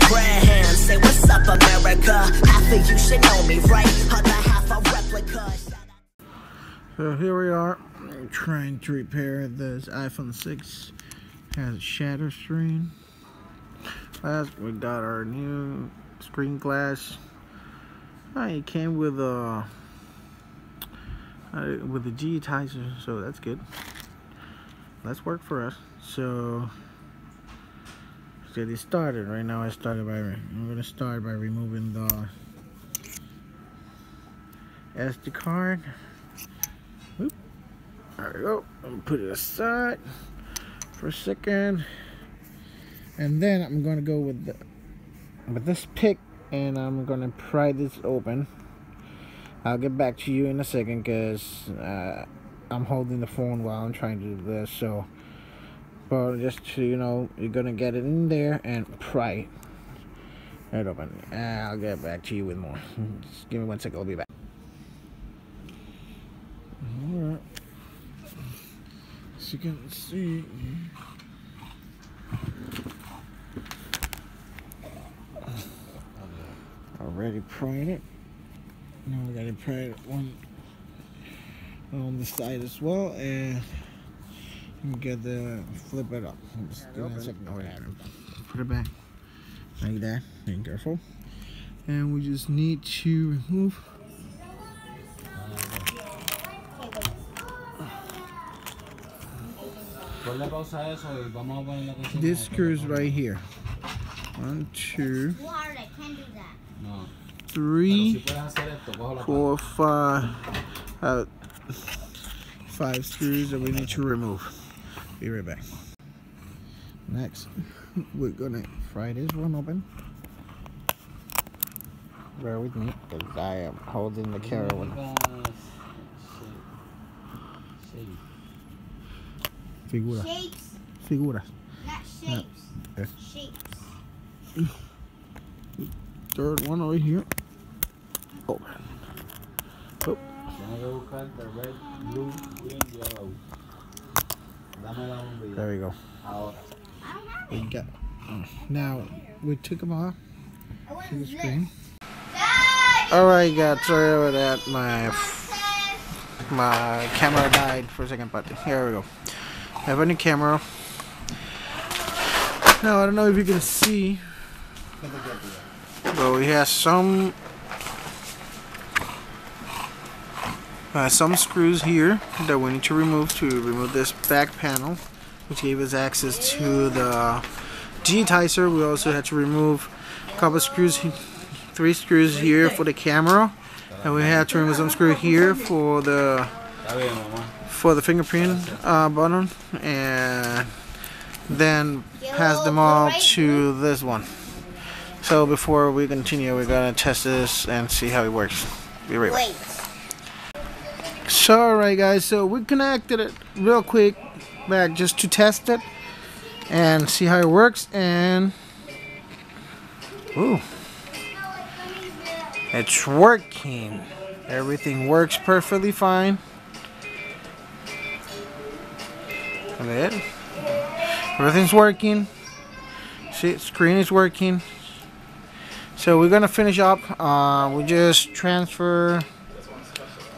Graham, say what's up America. Half of you should know me, right? Other half a replica. So here we are, trying to repair this iPhone 6. Has a shatter screen. Last we got our new screen glass. It came with a digitizer, so that's good. Let's work for us. So get it started. Right now, I'm gonna start by removing the SD card. Oop. There we go. I'm gonna put it aside for a second, and then I'm gonna go with this pick, and I'm gonna pry this open. I'll get back to you in a second because I'm holding the phone while I'm trying to do this. So, but just so you know, you're gonna get it in there and pry it open. I'll get back to you with more. Just give me 1 second. I'll be back. Alright. As you can see, already pried it. Now we gotta pry it one on the side as well, and get the flip it up. Just give me a second. Put it back like that. Be careful. And we just need to remove this screws right here. 1, 2, 3, 4, 5. 5 screws that we need to remove. Be right back. Next, we're gonna pry this one open. Bear with me, because I am holding the camera one. Figuras. Shapes. Figuras. Not shapes. Yeah. Shapes. Third one over here. Open. Oh. There we go. We got. Now we took them off to the screen. Alright guys, sorry about that. My camera died for a second, but here we go. I have a new camera. Now I don't know if you can see, but we have some screws here that we need to remove this back panel, which gave us access to the digitizer. We also had to remove a couple of screws, 3 screws here for the camera, and we had to remove some screw here for the fingerprint button, and then pass them all to this one. So before we continue, we're gonna test this and see how it works. Be right back. So alright guys, so we connected it real quick back just to test it and see how it works, and ooh, it's working. Everything works perfectly fine. Everything's working. See, screen is working. So we're gonna finish up. We just transfer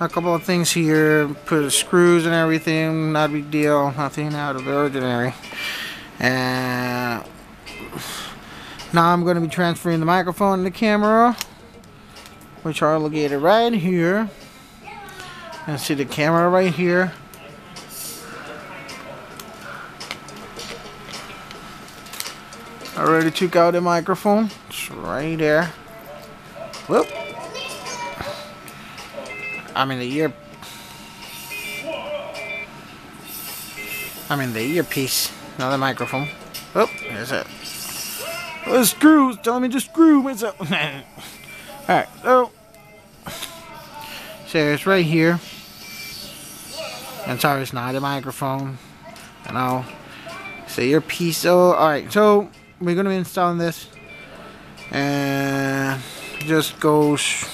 a couple of things here, put screws and everything, not a big deal, nothing out of the ordinary. And now I'm going to be transferring the microphone and the camera, which are located right here. And see the camera right here. I already took out the microphone. It's right there. Whoop. I'm in the earpiece, not the microphone. Oh, there's it. Oh, the screws, telling me to screw myself. Alright, so it's right here. And sorry, it's not a microphone. I know. It's the earpiece. So, alright, so we're gonna be installing this. And it just goes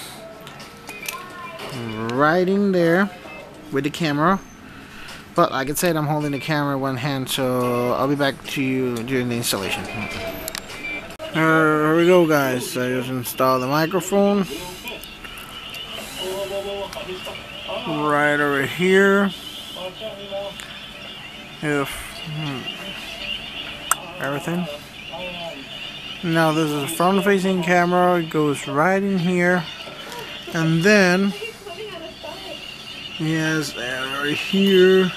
right in there with the camera, but like I said, I'm holding the camera in one hand, so I'll be back to you during the installation. Here we go, guys. I just installed the microphone right over here. Everything. Now this is a front-facing camera. It goes right in here, and then yes, right here.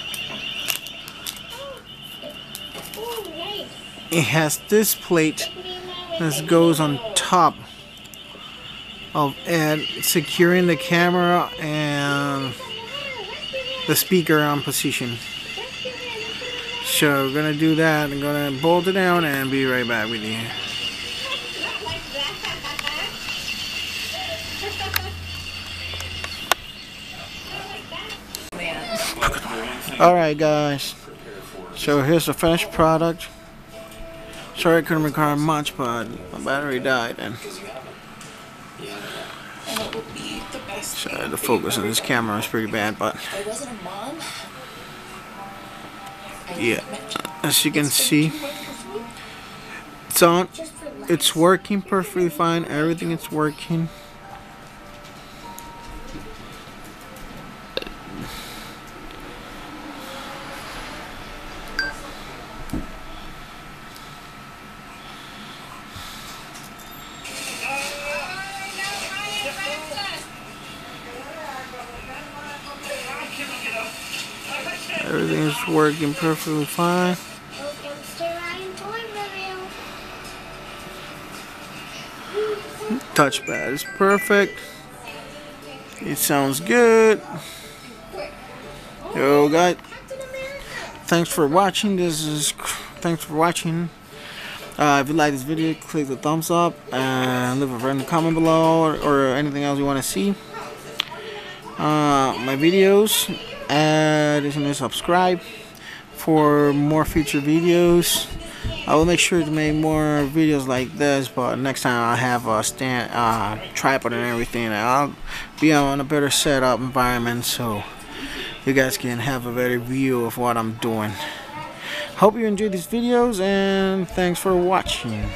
It has this plate that goes on top of it, securing the camera and the speaker on position. So we're gonna do that. I'm gonna bolt it down and be right back with you. Alright, guys, so here's the finished product. Sorry I couldn't record much, but my battery died, and so the focus on this camera is pretty bad, but yeah, as you can see, it's on. It's working perfectly fine. Everything is working. Everything is working perfectly fine. Touchpad is perfect. It sounds good. Yo, guys, thanks for watching. Thanks for watching. If you like this video, click the thumbs up and leave a friendly comment below, or anything else you want to see. My videos. Additionally, subscribe for more future videos. I will make sure to make more videos like this, but next time I'll have a tripod and everything, and I'll be on a better setup environment so you guys can have a better view of what I'm doing. Hope you enjoyed these videos, and thanks for watching.